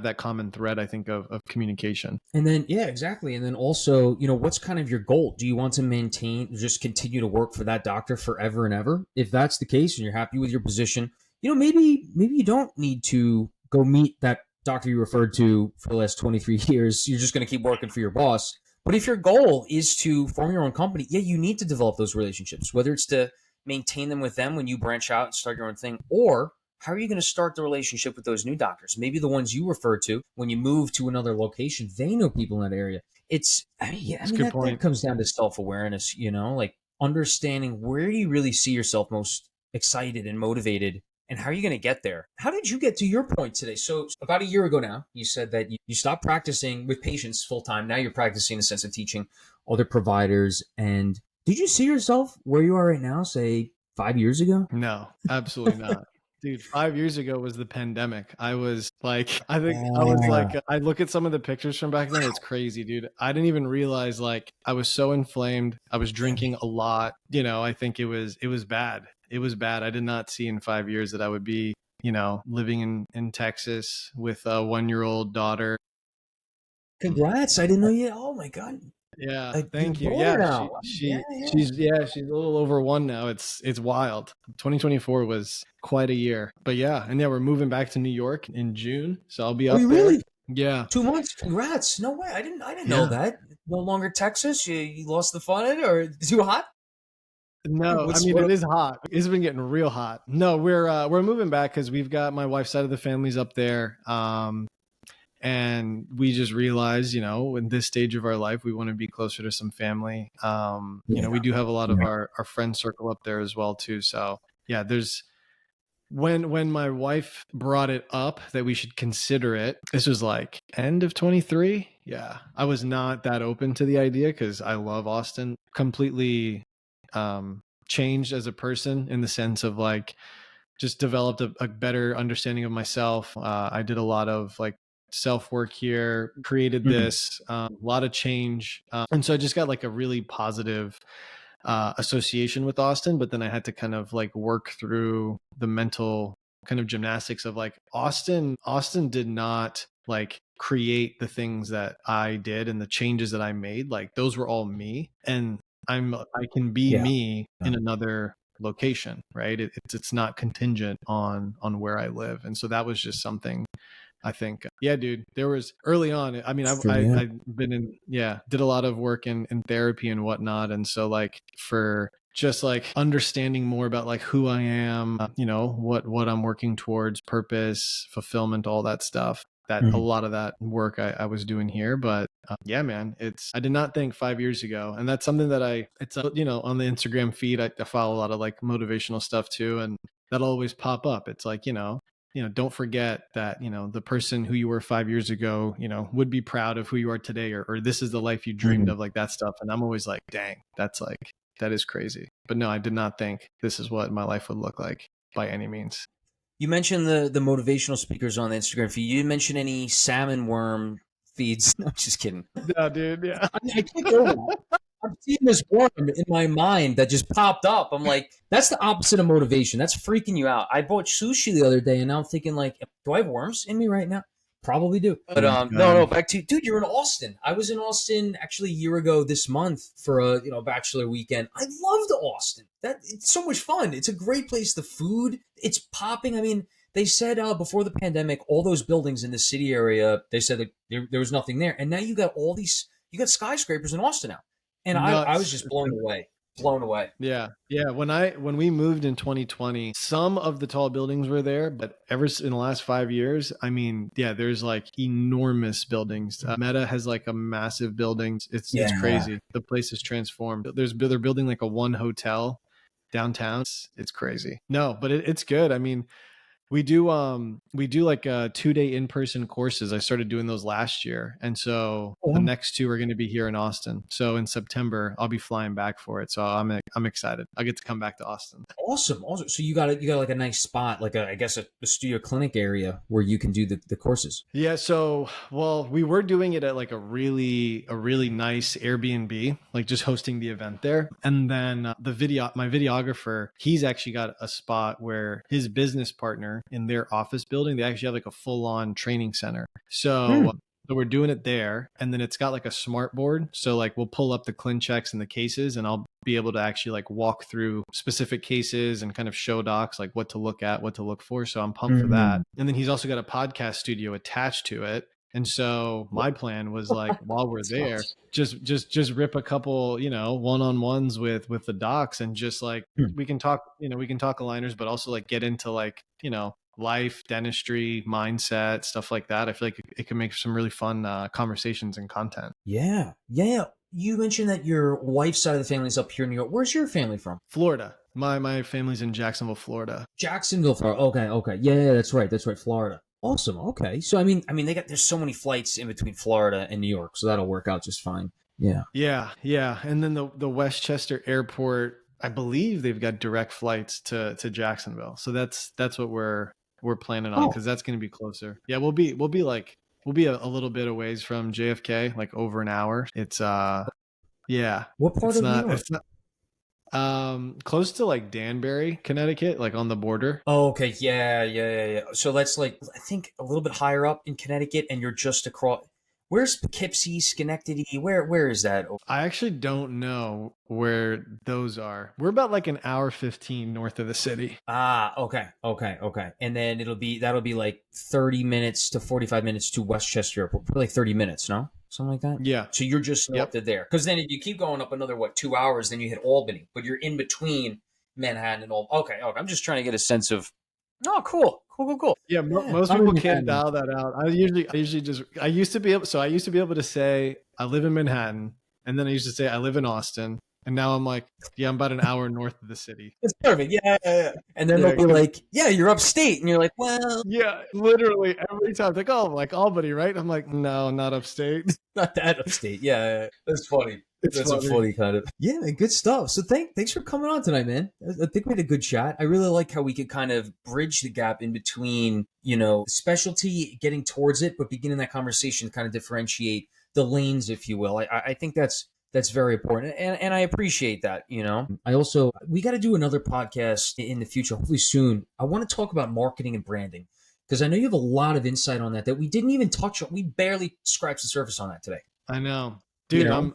that common thread, I think, of communication. And then, yeah, exactly. And then also, you know, what's kind of your goal? Do you want to maintain, just continue to work for that doctor forever and ever? If that's the case and you're happy with your position, you know, maybe you don't need to go meet that doctor you referred to for the last 23 years. You're just going to keep working for your boss. But if your goal is to form your own company, yeah, you need to develop those relationships, whether it's to maintain them with them when you branch out and start your own thing, or how are you going to start the relationship with those new doctors? Maybe the ones you refer to when you move to another location, they know people in that area. That comes down to self-awareness, you know, like understanding where do you really see yourself most excited and motivated, and how are you going to get there? How did you get to your point today? So about a year ago now, you said that you stopped practicing with patients full-time. Now you're practicing in the sense of teaching other providers. And did you see yourself where you are right now, say 5 years ago? No, absolutely not. Dude, 5 years ago was the pandemic. I was like, I look at some of the pictures from back then. It's crazy, dude. I didn't even realize, like, I was so inflamed. I was drinking a lot. You know, I think it was bad. It was bad. I did not see in 5 years that I would be, you know, living in Texas with a 1-year-old daughter. Congrats! I didn't know you. Oh my god! Yeah, thank You're you. older Yeah, now. she's a little over 1 now. It's wild. 2024 was quite a year. But yeah, and yeah, we're moving back to New York in June, so I'll be Oh, up you there. really? Yeah. 2 months. Congrats! No way. I didn't know Yeah. that. No longer Texas. You lost the fun in it, or too hot? No, I mean it is hot. It's been getting real hot. No, we're moving back cuz we've got my wife's side of the family's up there. And we just realized, in this stage of our life, we want to be closer to some family. We do have a lot of our friend circle up there as well too. So yeah, there's when my wife brought it up that we should consider it, this was like end of 23. Yeah, I was not that open to the idea because I love Austin. Completely changed as a person in the sense of like just developed a better understanding of myself. I did a lot of like self work here, created this, a lot of change. And so I just got like a really positive association with Austin, but then I had to kind of like work through the mental kind of gymnastics of like Austin did not like create the things that I did and the changes that I made. Like those were all me, and I can be me in another location, right? It's not contingent on where I live. And so that was just something I think, yeah, dude, there was early on. I mean, I've been did a lot of work in therapy and whatnot. And so like for just like understanding more about like who I am, what I'm working towards, purpose, fulfillment, all that stuff. That a lot of that work I was doing here, but yeah, man, I did not think 5 years ago. And that's something that it's on the Instagram feed, I follow a lot of like motivational stuff too. And that'll always pop up. It's like, don't forget that, the person who you were 5 years ago, would be proud of who you are today, or this is the life you dreamed of, like that stuff. And I'm always like, dang, that is crazy. But no, I did not think this is what my life would look like by any means. You mentioned the motivational speakers on the Instagram feed. You didn't mention any salmon worm feeds. No, just kidding. No, dude. Yeah. I can't go with that. I'm seeing this worm in my mind that just popped up. I'm like, that's the opposite of motivation. That's freaking you out. I bought sushi the other day, and now I'm thinking, like, do I have worms in me right now? Probably do. But no, back to dude. You're in Austin. I was in Austin actually a year ago this month for a bachelor weekend. I loved Austin. It's so much fun. It's a great place. The food, it's popping. I mean, they said before the pandemic, all those buildings in the city area, they said that there was nothing there, and now you got you got skyscrapers in Austin now, and I was just blown away. Yeah. When we moved in 2020, some of the tall buildings were there, but ever in the last 5 years, I mean, yeah, there's like enormous buildings. Meta has like a massive building. It's crazy. The place is transformed. They're building like a one hotel downtown. It's crazy. No, but it's good. I mean, we do like 2-day in-person courses. I started doing those last year. And so the next 2 are going to be here in Austin. So in September, I'll be flying back for it. So I'm excited. I get to come back to Austin. Awesome. So you got like a nice spot, like I guess a studio clinic area where you can do the courses. Yeah. So, well, we were doing it at like a really nice Airbnb, like just hosting the event there. And then my videographer, he's actually got a spot where his business partner in their office building, they actually have like a full-on training center. So we're doing it there, and then it's got like a smart board. So like we'll pull up the ClinChecks and the cases, and I'll be able to actually like walk through specific cases and kind of show docs like what to look at, what to look for. So I'm pumped for that. And then he's also got a podcast studio attached to it. And so my plan was like, while we're there, just rip a couple, one-on-ones with the docs, and just like, we can talk aligners, but also like get into like, life, dentistry, mindset, stuff like that. I feel like it can make some really fun conversations and content. Yeah. You mentioned that your wife's side of the family is up here in New York. Where's your family from? Florida. My family's in Jacksonville, Florida. Jacksonville, Florida. Okay. Yeah, that's right. Florida. Awesome. Okay. So I mean, there's so many flights in between Florida and New York, so that'll work out just fine. Yeah. And then the Westchester Airport, I believe they've got direct flights to Jacksonville. So that's what we're planning on, because that's going to be closer. Yeah, we'll be a little bit a ways from JFK, like over an hour. It's yeah. What part of New York? It's not close to like Danbury, Connecticut, like on the border. Oh, okay. Yeah. So that's like, I think a little bit higher up in Connecticut, and you're just across. Where's Poughkeepsie, Schenectady? Where is that? I actually don't know where those are. We're about like an hour 15 north of the city. Ah, okay. And then that'll be like 30 minutes to 45 minutes to Westchester Airport. Probably like 30 minutes, no? Something like that? Yeah. So you're just north of there. Because then if you keep going up another, 2 hours, then you hit Albany. But you're in between Manhattan and Albany. Okay. I'm just trying to get a sense of, oh, cool. Yeah, most I'm people in can't Manhattan. dial that out. I used to be able to say I live in Manhattan, and then I used to say I live in Austin, and now I'm like, yeah, I'm about an hour north of the city. It's perfect. Yeah. And then they'll be like, yeah, you're upstate. And you're like, well, Yeah, literally every time. Like, oh, like Albany, right? I'm like, no, not upstate. not that upstate. Yeah. That's funny. That's funny. a funny kind of. Yeah, man, good stuff. So thanks for coming on tonight, man. I think we had a good chat. I really like how we could kind of bridge the gap in between, specialty, getting towards it, but beginning that conversation to kind of differentiate the lanes, if you will. I think that's very important, and I appreciate that. We got to do another podcast in the future, hopefully soon. I want to talk about marketing and branding because I know you have a lot of insight on that we didn't even touch on. We barely scratched the surface on that today. I know. Dude, I'm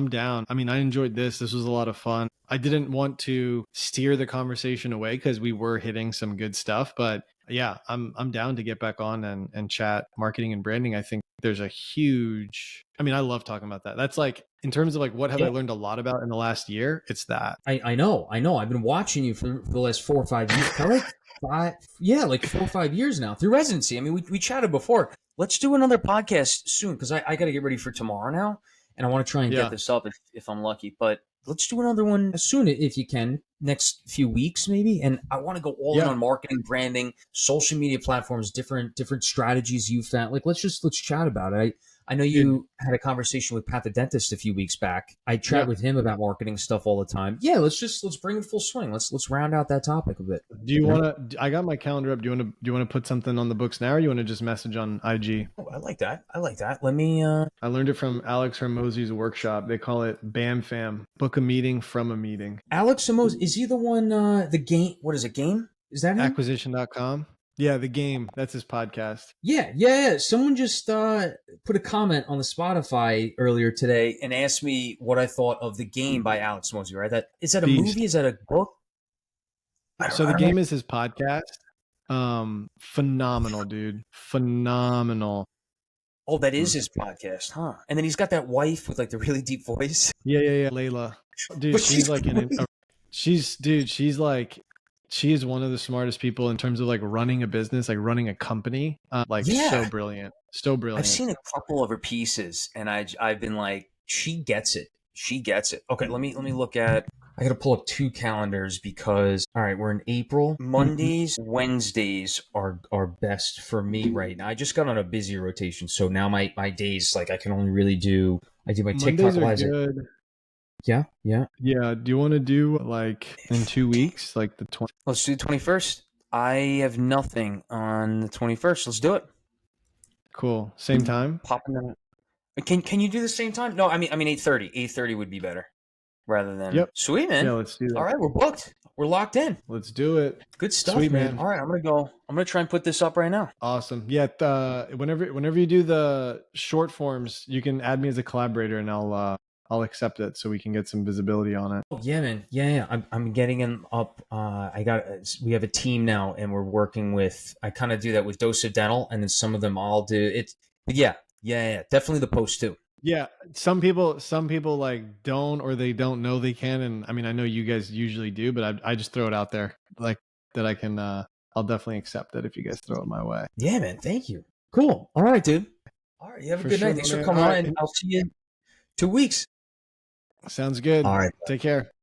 down. I mean, I enjoyed this. This was a lot of fun. I didn't want to steer the conversation away because we were hitting some good stuff, but yeah, I'm down to get back on and chat marketing and branding. I think there's a huge, I love talking about that. That's like, in terms of like, what have I learned a lot about in the last year? It's that. I know. I've been watching you for the last 4 or 5 years. Like 4 or 5 years now through residency. I mean, we chatted before. Let's do another podcast soon because I got to get ready for tomorrow now, and I want to try and get this up if I'm lucky. But let's do another one soon if you can, next few weeks maybe. And I want to go all in on marketing, branding, social media platforms, different strategies you found. Like let's chat about it. I know you had a conversation with Pat the dentist a few weeks back. I chat with him about marketing stuff all the time. Yeah, let's bring it full swing. Let's round out that topic a bit. Do you want to? I got my calendar up. Do you want to put something on the books now, or you want to just message on IG? Oh, I like that. Let me. I learned it from Alex Hermosi's workshop. They call it BAM Fam. Book a meeting from a meeting. Alex Hermosi, is he the one? The game. What is it? Game? Is that him? Acquisition.com. Yeah, the game. That's his podcast. Yeah. Someone just put a comment on the Spotify earlier today and asked me what I thought of The Game by Alex Hermosi, right? Is that a movie? Is that a book? So The Game is his podcast. Phenomenal, dude. Phenomenal. Oh, that is his podcast, huh? And then he's got that wife with like the really deep voice. Yeah. Layla. Dude, she's like she is one of the smartest people in terms of like running a business, like running a company. So brilliant. I've seen a couple of her pieces and I've been like, she gets it. Okay, let me look at, I got to pull up 2 calendars because, all right, we're in April. Mondays, Wednesdays are best for me right now. I just got on a busy rotation. So now my days, like I can only really I do my TikTok lives. Yeah. Do you want to do like in 2 weeks, like the 20th? Let's do the 21st. I have nothing on the 21st. Let's do it. Cool. Same time? Popping in. Can you do the same time? No, I mean 8:30. 8:30 would be better rather than. Yep. Sweet, man. Yeah, let's do that. All right, we're booked. We're locked in. Let's do it. Good stuff, Sweet, man. All right, I'm gonna try and put this up right now. Awesome. Yeah. Whenever you do the short forms, you can add me as a collaborator, and I'll accept it so we can get some visibility on it. Oh, yeah, man. Yeah. I'm getting them up. We have a team now and we're working with, I kind of do that with Dose of Dental and then some of them I'll do it. But yeah. Definitely the post too. Yeah. Some people like don't, or they don't know they can. And I know you guys usually do, but I just throw it out there like that. I can, I'll definitely accept it if you guys throw it my way. Yeah, man. Thank you. Cool. All right, dude. All right. You have a good night. Thanks for coming on. I'll see you in 2 weeks. Sounds good. All right. Take care.